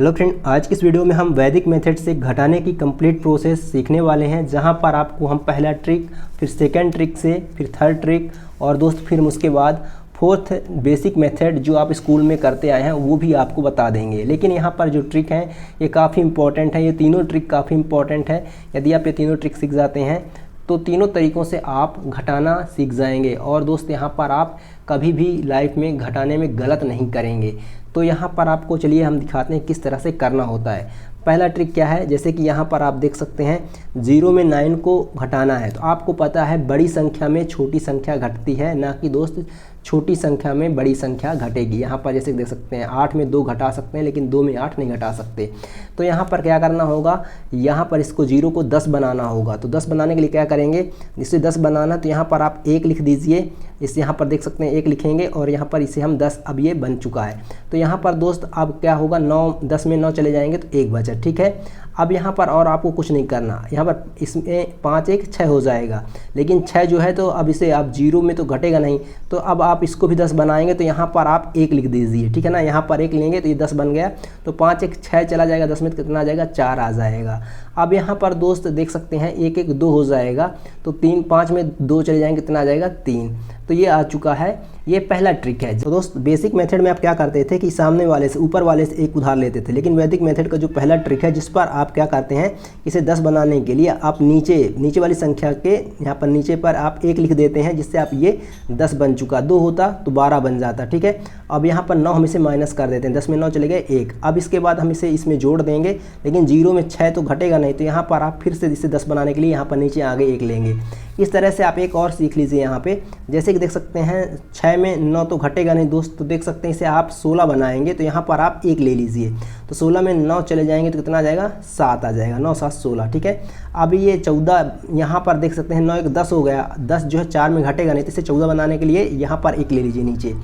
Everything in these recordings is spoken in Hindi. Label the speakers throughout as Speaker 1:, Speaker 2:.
Speaker 1: हेलो फ्रेंड, आज की इस वीडियो में हम वैदिक मेथड से घटाने की कंप्लीट प्रोसेस सीखने वाले हैं, जहां पर आपको हम पहला ट्रिक, फिर सेकंड ट्रिक से, फिर थर्ड ट्रिक और दोस्त फिर उसके बाद फोर्थ बेसिक मेथड जो आप स्कूल में करते आए हैं वो भी आपको बता देंगे। लेकिन यहाँ पर जो ट्रिक हैं ये काफ़ी इंपॉर्टेंट है, ये तीनों ट्रिक काफ़ी इंपॉर्टेंट है। यदि आप ये तीनों ट्रिक सीख जाते हैं तो तीनों तरीक़ों से आप घटाना सीख जाएंगे और दोस्त यहाँ पर आप कभी भी लाइफ में घटाने में गलत नहीं करेंगे। तो यहाँ पर आपको चलिए हम दिखाते हैं किस तरह से करना होता है। पहला ट्रिक क्या है, जैसे कि यहाँ पर आप देख सकते हैं 0 में 9 को घटाना है। तो आपको पता है बड़ी संख्या में छोटी संख्या घटती है, ना कि दोस्त छोटी संख्या में बड़ी संख्या घटेगी। यहाँ पर जैसे देख सकते हैं 8 में 2 घटा सकते हैं, लेकिन 2 में 8 नहीं घटा सकते। तो यहाँ पर क्या करना होगा, यहाँ पर इसको 0 को 10 बनाना होगा। तो 10 बनाने के लिए क्या करेंगे, इसे 10 बनाना तो यहाँ पर आप 1 लिख दीजिए। इसे यहाँ पर देख सकते हैं 1 लिखेंगे और यहाँ पर इसे हम 10, अब ये बन चुका है। तो यहाँ पर दोस्त अब क्या होगा, 9 10 में 9 चले जाएंगे तो 1 बचा, ठीक है। अब यहाँ पर और आपको कुछ नहीं करना, यहाँ पर इसमें 5 1 6 हो जाएगा। लेकिन 6 जो है तो अब इसे आप 0 में तो घटेगा नहीं, तो अब आप इसको भी 10 बनाएंगे तो यहाँ पर आप 1 लिख दीजिए, ठीक है ना। यहाँ पर 1 लेंगे तो ये 10 बन गया। तो 5 1 6 चला जाएगा, 10 में कितना आ जाएगा, 4 आ जाएगा। अब यहाँ पर दोस्त देख सकते हैं 1 1 2 हो जाएगा। तो 3 5 में 2 चले जाएंगे, कितना आ जाएगा, 3। तो ये आ चुका है, ये पहला ट्रिक है। तो दोस्त बेसिक मेथड में आप क्या करते थे कि सामने वाले से, ऊपर वाले से एक उधार लेते थे। लेकिन वैदिक मेथड का जो पहला ट्रिक है, जिस पर आप क्या करते हैं, इसे 10 बनाने के लिए आप नीचे वाली संख्या के यहाँ पर नीचे पर आप 1 लिख देते हैं, जिससे आप ये 10 बन चुका। 2 होता तो 12 बन जाता, ठीक है। अब यहाँ पर 9 हम इसे माइनस कर देते हैं, 10 में 9 चले गए 1। अब इसके बाद हम इसे इसमें जोड़ देंगे, लेकिन 0 में 6 तो घटेगा नहीं। तो यहाँ पर आप फिर से इसे 10 बनाने के लिए यहाँ पर नीचे आगे 1 लेंगे। इस तरह से आप एक और सीख लीजिए यहाँ पे। जैसे कि देख सकते हैं 6 में 9 तो घटेगा नहीं दोस्त, तो देख सकते हैं इसे आप 16 बनाएंगे। तो यहाँ पर आप 1 ले लीजिए। तो 16 में 9 चले जाएंगे तो कितना आ जाएगा, 7 आ जाएगा। 9 7 16, ठीक है। अब ये 14 यहाँ पर देख सकते हैं 9 1 10 हो गया। 10 जो है 4 में घटेगा नहीं, तो इसे 14 बनाने के लिए यहाँ पर 1 ले लीजिए नीचे,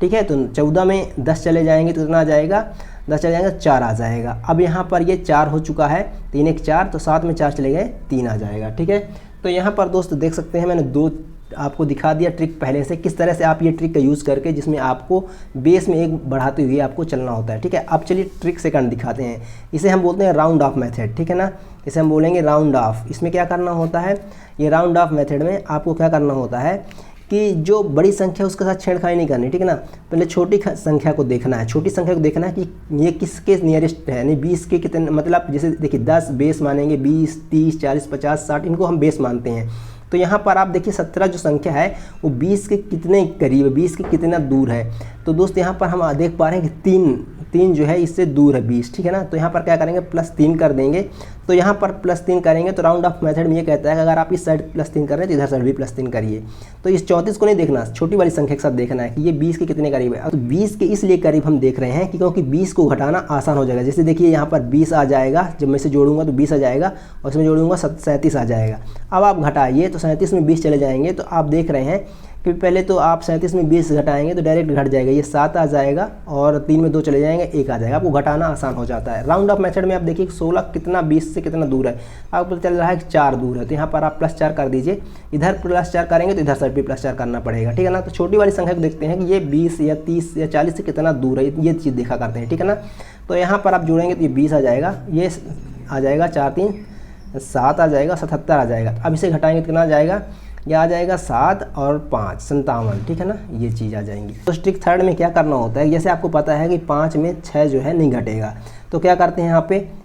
Speaker 1: ठीक है। तो 14 में 10 चले जाएंगे तो कितना आ जाएगा, 10 चले जाएगा, 4 आ जाएगा। अब यहाँ पर ये 4 हो चुका है, 3 1 4, तो 7 में 4 चले गए 3 आ जाएगा, ठीक है। तो यहाँ पर दोस्त देख सकते हैं मैंने 2 आपको दिखा दिया ट्रिक पहले से, किस तरह से आप ये ट्रिक का यूज़ करके, जिसमें आपको बेस में 1 बढ़ाते हुए आपको चलना होता है, ठीक है। अब चलिए ट्रिक सेकंड दिखाते हैं। इसे हम बोलते हैं राउंड ऑफ मेथड, ठीक है ना। इसे हम बोलेंगे राउंड ऑफ। इसमें क्या करना होता है, ये राउंड ऑफ मेथड में आपको क्या करना होता है कि जो बड़ी संख्या है उसके साथ छेड़खानी नहीं करनी, ठीक है ना। पहले छोटी संख्या को देखना है, छोटी संख्या को देखना है कि ये किसके नियरेस्ट है, यानी 20 के कितने, मतलब जैसे देखिए 10 बेस मानेंगे, 20 30 40 50 60 इनको हम बेस मानते हैं। तो यहाँ पर आप देखिए 17 जो संख्या है वो 20 के कितने करीब है, 20 के कितना दूर है। तो दोस्त यहाँ पर हम देख पा रहे हैं कि 3 जो है इससे दूर है 20, ठीक है ना। तो यहाँ पर क्या करेंगे, +3 कर देंगे। तो यहाँ पर +3 करेंगे तो राउंड ऑफ मेथड में ये कहता है कि अगर आप इस साइड +3 कर रहे हैं तो इधर साइड भी +3 करिए। तो इस 34 को नहीं देखना, छोटी वाली संख्या के साथ देखना है कि ये 20 के कितने करीब है। तो 20 के इसलिए करीब हम देख रहे हैं कि क्योंकि 20 को घटाना आसान हो जाएगा। जैसे देखिए यहाँ पर 20 आ जाएगा, जब मैं इसे जोड़ूंगा तो 20 आ जाएगा और इसमें जोड़ूंगा 37 आ जाएगा। अब आप घटाइए तो 37 में 20 चले जाएंगे। तो आप देख रहे हैं कि पहले तो आप 37 में 20 घटाएंगे तो डायरेक्ट घट जाएगा, ये 7 आ जाएगा और 3 में 2 चले जाएंगे, 1 आ जाएगा। आपको घटाना आसान हो जाता है। राउंड ऑफ मेथड में आप देखिए 16 कितना 20 से कितना दूर है, आपको पता चल रहा है कि 4 दूर है। तो यहाँ पर आप +4 कर दीजिए, इधर +4 करेंगे तो इधर साइड भी +4 करना पड़ेगा, ठीक है ना। तो छोटी वाली संख्या को देखते हैं कि ये 20 या 30 या 40 से कितना दूर है, ये चीज़ देखा करते हैं, ठीक है ना। तो यहाँ पर आप जोड़ेंगे तो ये 20 आ जाएगा, ये आ जाएगा 4 3 7 आ जाएगा, 77 आ जाएगा। अब इसे घटाएंगे तो कितना आ जाएगा, ये आ जाएगा 7 और 5 57, ठीक है ना। ये चीज़ आ जाएंगी। तो ट्रिक थर्ड में क्या करना होता है, जैसे आपको पता है कि 5 में 6 जो है नहीं घटेगा, तो क्या करते हैं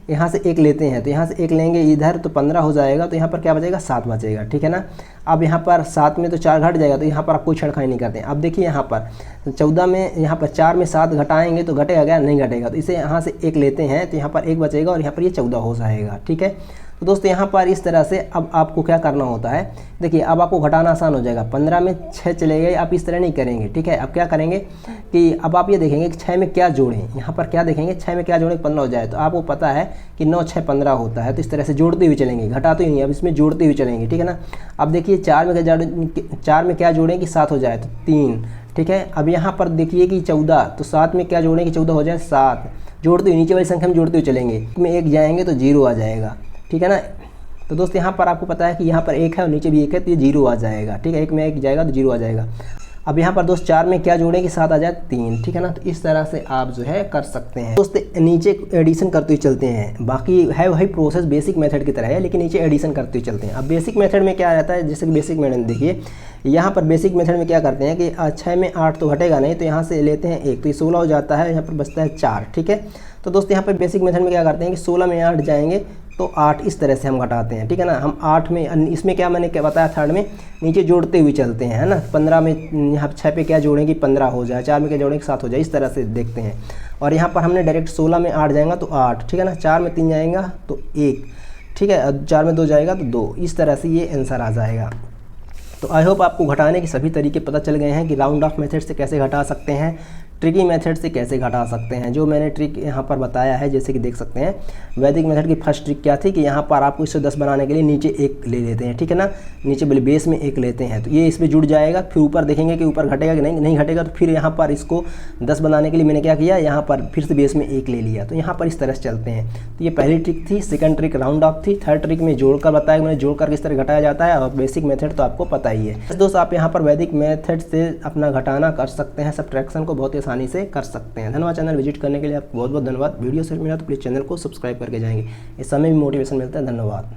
Speaker 1: यहाँ से 1 लेते हैं। तो यहाँ से 1 लेंगे इधर तो 15 हो जाएगा। तो यहाँ पर क्या बचेगा, 7 बचेगा, ठीक है ना। अब यहाँ पर 7 में तो 4 घट जाएगा, तो यहाँ पर आप कोई छेड़खानी नहीं करते हैं। अब देखिए यहाँ पर 14 में, यहाँ पर 4 में 7 घटाएंगे तो घटेगा क्या, नहीं घटेगा। तो इसे यहाँ से 1 लेते हैं तो यहाँ पर 1 बचेगा और यहाँ पर ये 14 हो जाएगा, ठीक है। तो दोस्तों यहाँ पर इस तरह से अब आपको क्या करना होता है, देखिए अब आपको घटाना आसान हो जाएगा। 15 में 6 चले गए, आप इस तरह नहीं करेंगे, ठीक है। अब क्या करेंगे कि अब आप ये देखेंगे कि 6 में क्या जोड़ें, यहाँ पर क्या देखेंगे 6 में क्या जोड़ें 15 हो जाए। तो आपको पता है कि 9 6 15 होता है। तो इस तरह से जोड़ते हुए चलेंगे, घटाते ही नहीं, अब इसमें जोड़ते हुए चलेंगे, ठीक है ना। अब देखिए 4 में क्या जोड़ें कि 7 हो जाए, तो 3, ठीक है। अब यहाँ पर देखिए कि 14, तो 7 में क्या जोड़ें कि 14 हो जाए, 7। जोड़ते हुए नीचे वाली संख्या में जोड़ते हुए चलेंगे, में 1 जाएंगे तो 0 आ जाएगा, ठीक है ना। तो दोस्त यहाँ पर आपको पता है कि यहाँ पर 1 है और नीचे भी 1 है, तो ये 0 आ जाएगा, ठीक है। 1 में 1 जाएगा तो 0 आ जाएगा। अब यहाँ पर दोस्त 4 में क्या जोड़ें कि 7 आ जाए 3, ठीक है ना। तो इस तरह से आप जो है कर सकते हैं दोस्त। नीचे एडिशन करते हुए चलते हैं, बाकी है वही प्रोसेस बेसिक मेथड की तरह है, लेकिन नीचे एडिशन करते हुए चलते हैं। अब बेसिक मेथड में क्या रहता है, जैसे कि बेसिक मेथड देखिए, यहाँ पर बेसिक मेथड में क्या करते हैं कि 6 में 8 तो घटेगा नहीं, तो यहाँ से लेते हैं 1, तो ये 16 हो जाता है, यहाँ पर बचता है 4, ठीक है। तो दोस्त यहाँ पर बेसिक मेथड में क्या करते हैं कि 16 में 8 जाएंगे तो 8 इस तरह से हम घटाते हैं, ठीक है ना। हम 8 में, इसमें क्या मैंने क्या बताया थर्ड में, नीचे जोड़ते हुए चलते हैं, है ना। 15 में यहाँ 6 पे क्या जोड़ेंगे 15 हो जाए, 4 में क्या जोड़ेंगे 7 हो जाए, इस तरह से देखते हैं। और यहाँ पर हमने डायरेक्ट 16 में 8 जाएगा तो 8, ठीक है ना। 4 में 3 जाएगा तो 1, ठीक है। 4 में 2 जाएगा तो 2, इस तरह से ये आंसर आ जाएगा। तो आई होप आपको घटाने के सभी तरीके पता चल गए हैं कि राउंड ऑफ मेथड से कैसे घटा सकते हैं, ट्रिकी मेथड से कैसे घटा सकते हैं। जो मैंने ट्रिक यहाँ पर बताया है, जैसे कि देख सकते हैं, वैदिक मेथड की फर्स्ट ट्रिक क्या थी कि यहाँ पर आपको 110 बनाने के लिए नीचे 1 ले लेते हैं, ठीक है ना। नीचे बेस में 1 लेते हैं तो ये इसमें जुड़ जाएगा, फिर ऊपर देखेंगे कि ऊपर घटेगा कि नहीं घटेगा, तो फिर यहाँ पर इसको 10 बनाने के लिए मैंने क्या किया, यहाँ पर फिर से बेस में 1 ले लिया। तो यहाँ पर इस तरह से चलते हैं। तो ये पहली ट्रिक थी। सेकंड ट्रिक राउंड ऑफ थी। थर्ड ट्रिक में जोड़कर बताया मैंने, जोड़कर किस तरह घटाया जाता है। और बेसिक मेथड तो आपको पता ही है दोस्त। आप यहाँ पर वैदिक मेथड से अपना घटाना कर सकते हैं, सब्ट्रैक्शन को बहुत ही आसानी से कर सकते हैं। धन्यवाद चैनल विजिट करने के लिए, आपको बहुत बहुत धन्यवाद। वीडियो से मिला तो प्लीज़ चैनल को सब्सक्राइब करके जाएंगे, इस समय भी मोटिवेशन मिलता है। धन्यवाद।